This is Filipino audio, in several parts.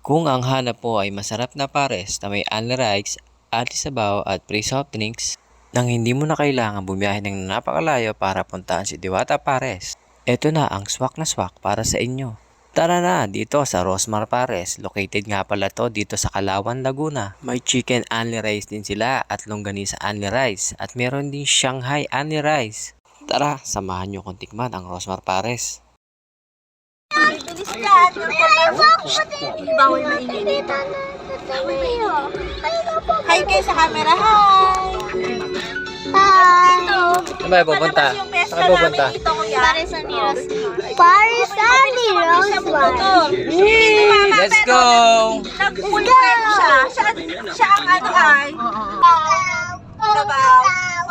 Kung ang hanap mo ay masarap na pares na may only rice, only sabaw at free soft drinks, nang hindi mo na kailangan bumiyahe ng napakalayo para puntaan si Diwata Pares, eto na ang swak na swak para sa inyo. Tara na dito sa Rosmar Pares, located nga pala to dito sa Calauan, Laguna. May chicken only rice din sila at longganisa only rice at meron din Shanghai only rice. Tara, samahan nyo kong tikman ang Rosmar Pares. Bilis yan. Bawal mainit. Hi kayo sa camera. Hi. Saan ba pupunta? Saan ka pupunta? Paris ni Rosmar. Let's go! Nag-full prep siya. Siya ang ano ay. Sabaw.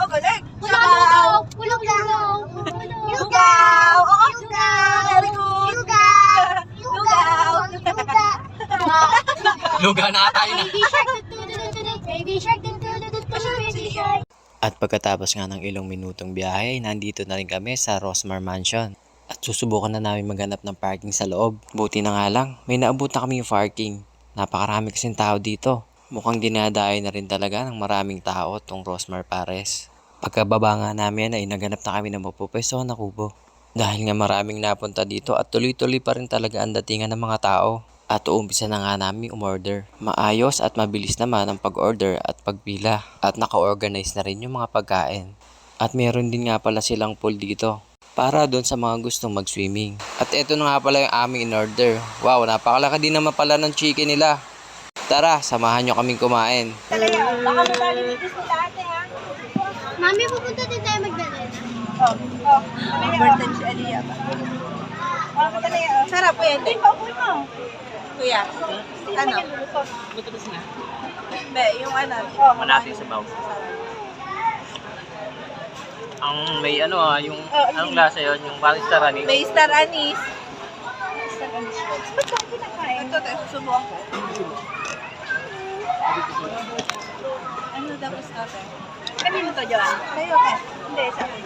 Oh, galing. Sabaw. Lugaw. Oo. Very good. Luga na tayo na. Baby shark. At pagkatapos nga ng ilang minutong biyahe, nandito na rin kami sa Rosmar Mansion. At susubukan na namin maghanap ng parking sa loob. Buti na nga lang, may naabot na kami yung parking. Napakarami kasing tao dito. Mukhang dinadayo na rin talaga ng maraming tao tong Rosmar Pares. Pagkababa nga namin ay naghanap na kami ng mapupwesto na kubo. Dahil nga maraming napunta dito at tuloy-tuloy pa rin talaga ang datingan ng mga tao. At uumpisa na nga namin umorder. Maayos at mabilis naman ang pag-order at pagpila. At naka-organize na rin yung mga pagkain. At meron din nga pala silang pool dito para doon sa mga gustong mag-swimming. At eto na nga pala yung aming in-order. Wow, napakalaki din naman pala ng chicken nila. Tara, samahan nyo kaming kumain. Baka malalimitis nila ate ha. Mami, pupunta din tayo magdala. Birthday si Aliyah ba? Sarap po yan. Ito yung papoy mo. Kuya, ano? Be, yung ano? Malapit sa baw. Ang may ano yung anong lasa yun, yung parang star anise. May star anise. Ba't kang kinakain? Ito, susubukan ko. Ano daw gusto ate? Kanino to, Joan? Sa'yo, te. Hindi, sa akin.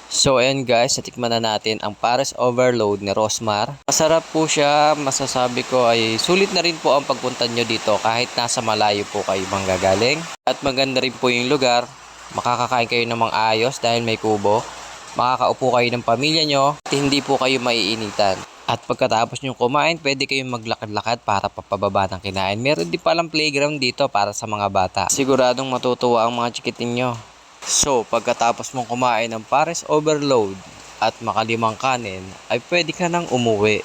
So ayan guys, natikman na natin ang Pares Overload ni Rosmar. Masarap po siya, masasabi ko ay sulit na rin po ang pagpunta nyo dito kahit nasa malayo po kayo manggagaling. At maganda rin po yung lugar, makakakain kayo ng mga ayos dahil may kubo. Makakaupo kayo ng pamilya nyo at hindi po kayo maiinitan. At pagkatapos nyo kumain, pwede kayong maglakad-lakad para papababa ng kinain. Meron din palang playground dito para sa mga bata. Siguradong matutuwa ang mga chikitin nyo. So, pagkatapos mong kumain ng Pares Overload at makalimang kanin, ay pwede ka nang umuwi.